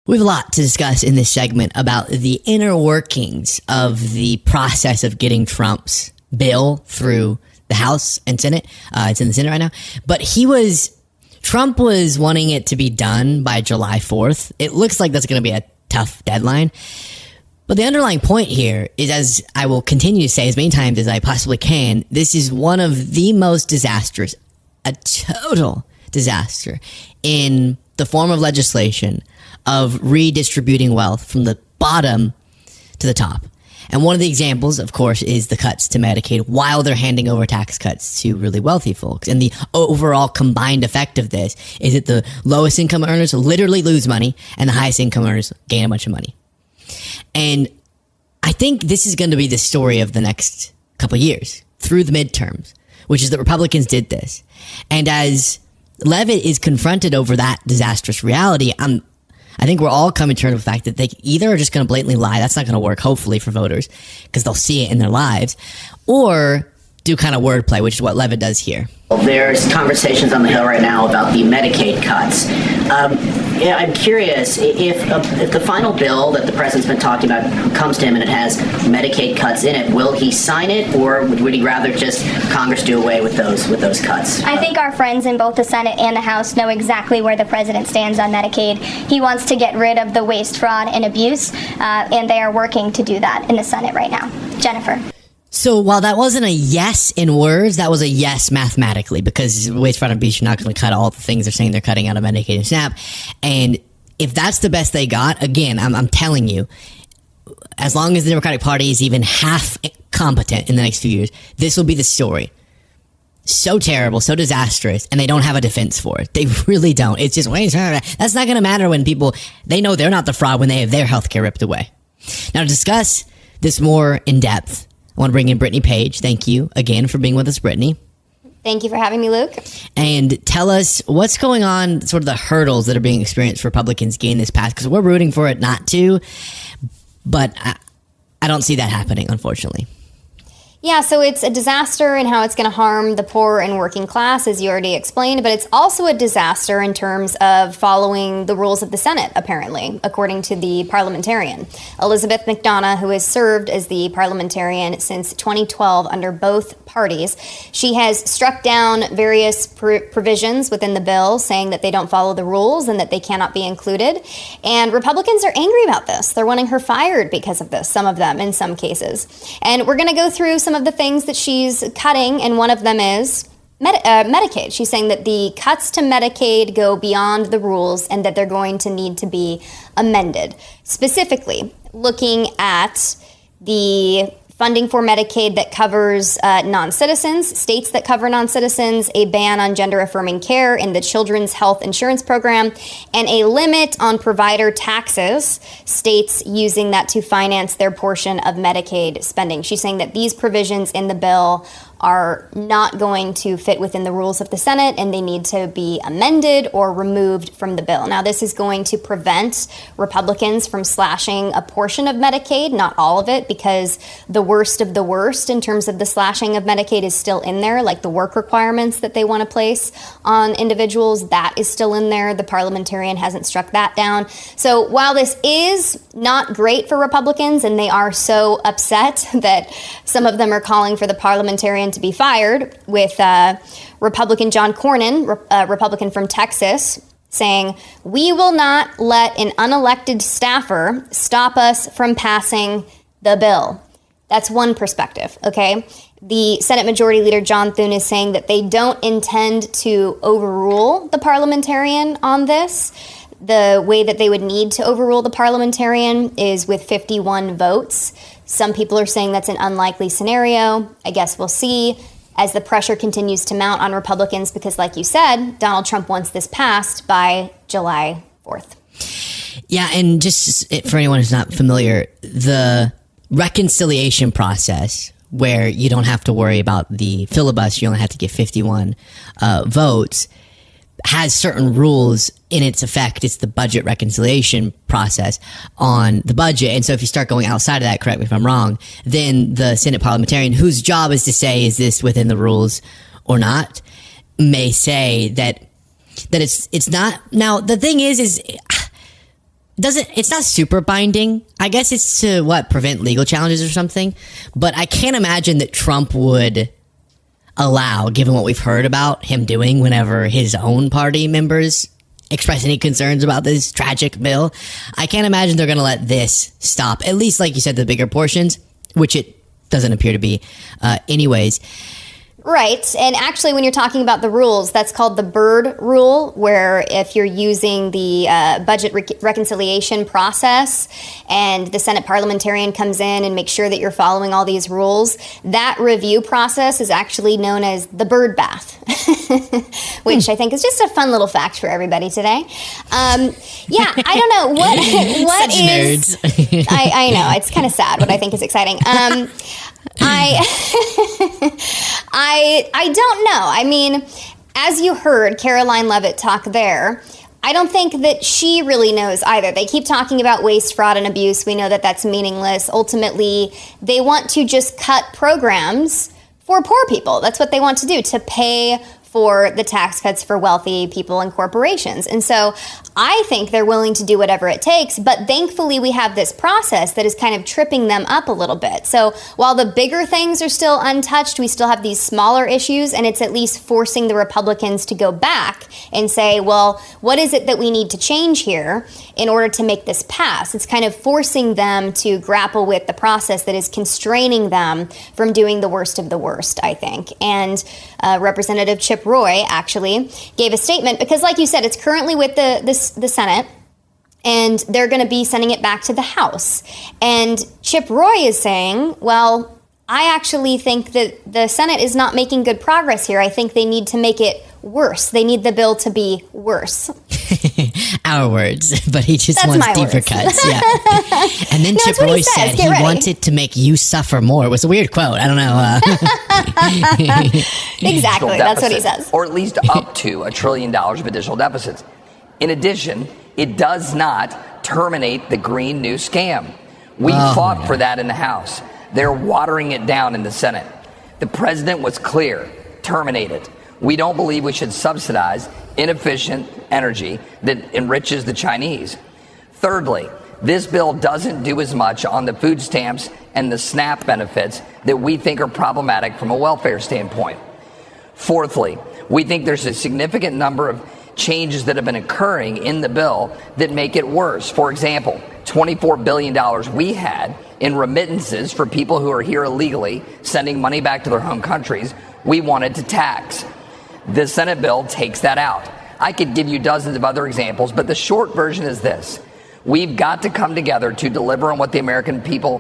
We have a lot to discuss in this segment about the inner workings of the process of getting Trump's bill through the House and Senate. It's in the Senate right now. But Trump was wanting it to be done by July 4th. It looks like that's going to be a tough deadline. But the underlying point here is, as I will continue to say as many times as I possibly can, this is one of the most disastrous, a total disaster in the form of legislation of redistributing wealth from the bottom to the top. And one of the examples, of course, is the cuts to Medicaid while they're handing over tax cuts to really wealthy folks. And the overall combined effect of this is that the lowest income earners literally lose money and the highest income earners gain a bunch of money. And I think this is going to be the story of the next couple of years through the midterms, which is that Republicans did this. And as Leavitt is confronted over that disastrous reality, I think we're all coming to terms with the fact that they either are just going to blatantly lie. That's not going to work, hopefully, for voters, because they'll see it in their lives, or do kind of wordplay, which is what Leavitt does here. There's conversations on the Hill right now about the Medicaid cuts. I'm curious if the final bill that the president's been talking about comes to him and it has Medicaid cuts in it, will he sign it, or would he rather just Congress do away with those cuts? I think our friends in both the Senate and the House know exactly where the president stands on Medicaid. He wants to get rid of the waste, fraud, and abuse, and they are working to do that in the Senate right now. Jennifer. So while that wasn't a yes in words, that was a yes mathematically, because waste, fraud, and abuse, you're not going to cut all the things they're saying they're cutting out of Medicaid and SNAP. And if that's the best they got, again, I'm telling you, as long as the Democratic Party is even half competent in the next few years, this will be the story. So terrible, so disastrous, and they don't have a defense for it. They really don't. It's just, that's not going to matter when people, they know they're not the fraud when they have their health care ripped away. Now, to discuss this more in depth, I want to bring in Brittany Page. Thank you again for being with us, Brittany. Thank you for having me, Luke. And tell us what's going on, sort of the hurdles that are being experienced for Republicans getting this passed, because we're rooting for it not to, but I don't see that happening, unfortunately. Yeah, so it's a disaster in how it's going to harm the poor and working class, as you already explained, but it's also a disaster in terms of following the rules of the Senate, apparently, according to the Parliamentarian. Elizabeth McDonough, who has served as the Parliamentarian since 2012 under both parties, she has struck down various provisions within the bill saying that they don't follow the rules and that they cannot be included. And Republicans are angry about this. They're wanting her fired because of this, some of them in some cases. And we're going to go through some of the things that she's cutting, and one of them is Medicaid. She's saying that the cuts to Medicaid go beyond the rules and that they're going to need to be amended. Specifically, looking at the funding for Medicaid that covers non-citizens, states that cover non-citizens, a ban on gender-affirming care in the Children's Health Insurance Program, and a limit on provider taxes, states using that to finance their portion of Medicaid spending. She's saying that these provisions in the bill are not going to fit within the rules of the Senate, and they need to be amended or removed from the bill. Now, this is going to prevent Republicans from slashing a portion of Medicaid, not all of it, because the worst of the worst in terms of the slashing of Medicaid is still in there, like the work requirements that they want to place on individuals, that is still in there. The Parliamentarian hasn't struck that down. So while this is not great for Republicans, and they are so upset that some of them are calling for the Parliamentarian to be fired, with Republican John Cornyn, Republican from Texas, saying, "We will not let an unelected staffer stop us from passing the bill." That's one perspective, okay? The Senate Majority Leader John Thune is saying that they don't intend to overrule the Parliamentarian on this. The way that they would need to overrule the Parliamentarian is with 51 votes. Some people are saying that's an unlikely scenario. I guess we'll see as the pressure continues to mount on Republicans, because like you said, Donald Trump wants this passed by July 4th. Yeah, and just for anyone who's not familiar, the reconciliation process, where you don't have to worry about the filibuster, you only have to get 51 votes, has certain rules in its effect. It's the budget reconciliation process on the budget. And so if you start going outside of that, correct me if I'm wrong, then the Senate parliamentarian, whose job is to say, is this within the rules or not, may say that it's not. Now, the thing is it's not super binding. I guess it's to prevent legal challenges or something. But I can't imagine that Trump would allow, given what we've heard about him doing whenever his own party members express any concerns about this tragic bill. I can't imagine they're going to let this stop, at least like you said, the bigger portions, which it doesn't appear to be anyways. Right. And actually, when you're talking about the rules, that's called the Byrd rule, where if you're using the budget reconciliation process and the Senate parliamentarian comes in and makes sure that you're following all these rules, that review process is actually known as the Byrd bath, which I think is just a fun little fact for everybody today. Yeah, I don't know. What Such is... nerds. I know. It's kind of sad, but I think it's exciting. I don't know. I mean, as you heard Karoline Leavitt talk there, I don't think that she really knows either. They keep talking about waste, fraud, and abuse. We know that that's meaningless. Ultimately, they want to just cut programs for poor people. That's what they want to do, to pay for the tax cuts for wealthy people and corporations. And so I think they're willing to do whatever it takes, but thankfully we have this process that is kind of tripping them up a little bit. So while the bigger things are still untouched, we still have these smaller issues, and it's at least forcing the Republicans to go back and say, well, what is it that we need to change here in order to make this pass? It's kind of forcing them to grapple with the process that is constraining them from doing the worst of the worst, I think. And Representative Chip Roy actually gave a statement, because like you said, it's currently with the Senate, and they're going to be sending it back to the House. And Chip Roy is saying, well, I actually think that the Senate is not making good progress here. I think they need to make it worse. They need the bill to be worse. Our words, but he just That's wants my deeper words. cuts. Yeah. And then Chip Roy said he wanted to make you suffer more. It was a weird quote. I don't know. Exactly. That's what he says. Or at least up to $1 trillion of additional deficits. In addition, it does not terminate the Green New Scam. We fought for that in the House. They're watering it down in the Senate. The president was clear. Terminate it. We don't believe we should subsidize inefficient energy that enriches the Chinese. Thirdly, this bill doesn't do as much on the food stamps and the SNAP benefits that we think are problematic from a welfare standpoint. Fourthly, we think there's a significant number of changes that have been occurring in the bill that make it worse. For example, $24 billion we had in remittances for people who are here illegally, sending money back to their home countries, we wanted to tax. The Senate bill takes that out. I could give you dozens of other examples, but the short version is this. We've got to come together to deliver on what the American people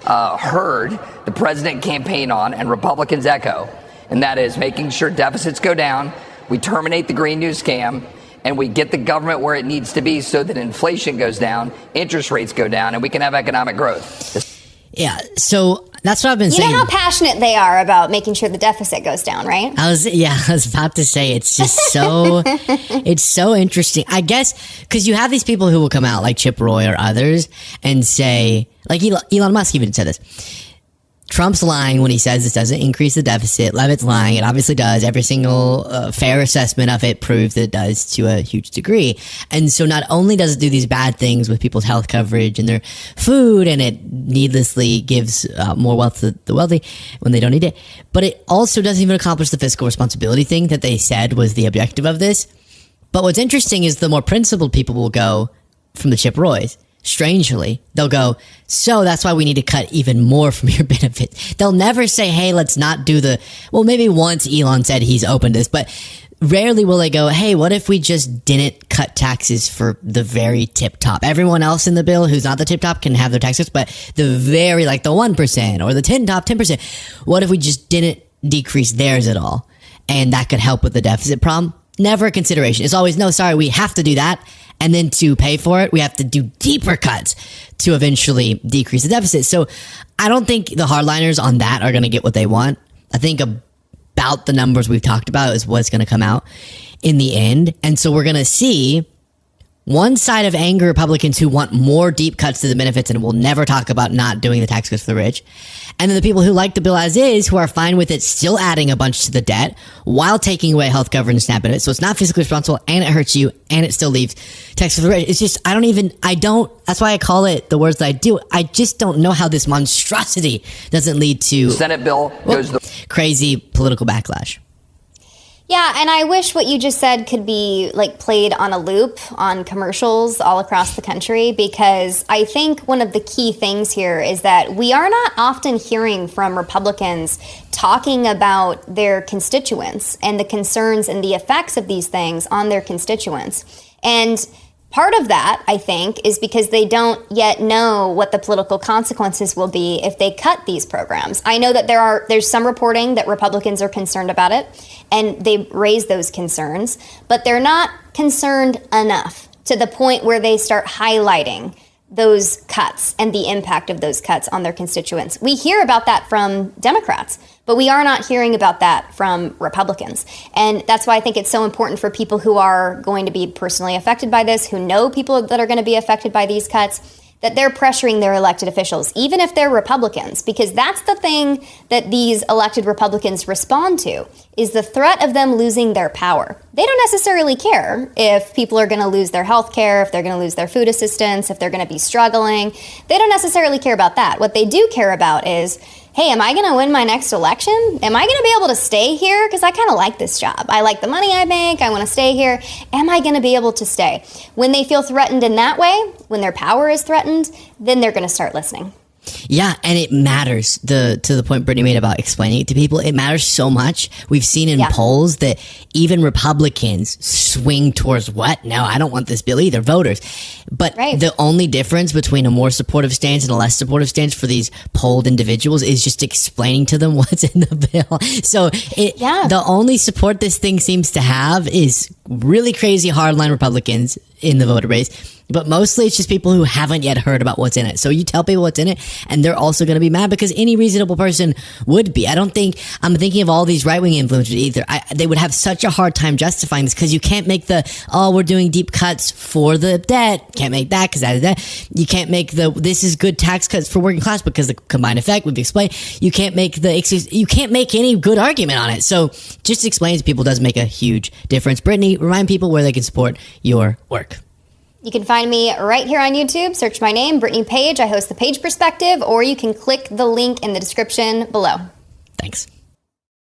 heard the president campaign on and Republicans echo, and that is making sure deficits go down, we terminate the Green New Scam, and we get the government where it needs to be so that inflation goes down, interest rates go down, and we can have economic growth. Yeah, so that's what I've been saying. You know how passionate they are about making sure the deficit goes down, right? I was about to say, it's just so, it's so interesting. I guess, because you have these people who will come out, like Chip Roy or others, and say, like Elon Musk even said this, Trump's lying when he says this doesn't increase the deficit. Leavitt's lying. It obviously does. Every single fair assessment of it proves that it does to a huge degree. And so not only does it do these bad things with people's health coverage and their food, and it needlessly gives more wealth to the wealthy when they don't need it, but it also doesn't even accomplish the fiscal responsibility thing that they said was the objective of this. But what's interesting is the more principled people will go from the Chip Roys. Strangely, they'll go, so that's why we need to cut even more from your benefits. They'll never say, hey, let's not do well, maybe once Elon said he's open to this, but rarely will they go, hey, what if we just didn't cut taxes for the very tip top? Everyone else in the bill who's not the tip top can have their taxes, but the very, like the 1% or the 10%, what if we just didn't decrease theirs at all? And that could help with the deficit problem. Never a consideration. It's always, no, sorry, we have to do that. And then to pay for it, we have to do deeper cuts to eventually decrease the deficit. So I don't think the hardliners on that are going to get what they want. I think about the numbers we've talked about is what's going to come out in the end. And so we're going to see One side of angry Republicans who want more deep cuts to the benefits and will never talk about not doing the tax cuts for the rich. And then the people who like the bill as is, who are fine with it still adding a bunch to the debt while taking away health coverage and SNAP benefits. So it's not fiscally responsible and it hurts you and it still leaves tax for the rich. It's just, that's why I call it the words that I do. I just don't know how this monstrosity doesn't lead to Senate bill goes crazy political backlash. Yeah, and I wish what you just said could be like played on a loop on commercials all across the country, because I think one of the key things here is that we are not often hearing from Republicans talking about their constituents and the concerns and the effects of these things on their constituents. And part of that, I think, is because they don't yet know what the political consequences will be if they cut these programs. I know that there's some reporting that Republicans are concerned about it, and they raise those concerns, but they're not concerned enough to the point where they start highlighting those cuts and the impact of those cuts on their constituents. We hear about that from Democrats, but we are not hearing about that from Republicans. And that's why I think it's so important for people who are going to be personally affected by this, who know people that are going to be affected by these cuts, that they're pressuring their elected officials, even if they're Republicans, because that's the thing that these elected Republicans respond to, is the threat of them losing their power. They don't necessarily care if people are going to lose their health care, if they're going to lose their food assistance, if they're going to be struggling. They don't necessarily care about that. What they do care about is, hey, am I going to win my next election? Am I going to be able to stay here? Because I kind of like this job. I like the money I make. I want to stay here. Am I going to be able to stay? When they feel threatened in that way, when their power is threatened, then they're going to start listening. Yeah, and it matters. To the point Brittany made about explaining it to people, it matters so much. We've seen in polls that even Republicans swing towards what? No, I don't want this bill either, voters. But the only difference between a more supportive stance and a less supportive stance for these polled individuals is just explaining to them what's in the bill. So the only support this thing seems to have is really crazy hardline Republicans in the voter base. But mostly it's just people who haven't yet heard about what's in it. So you tell people what's in it, and they're also going to be mad, because any reasonable person would be. I'm thinking of all these right-wing influencers either. They would have such a hard time justifying this, because you can't make we're doing deep cuts for the debt. Can't make that because that is that. You can't make this is good tax cuts for working class because the combined effect, we've explained. You can't make you can't make any good argument on it. So just explaining to people does make a huge difference. Brittany, remind people where they can support your work. You can find me right here on YouTube. Search my name, Brittany Page. I host the Page Perspective, or you can click the link in the description below. Thanks.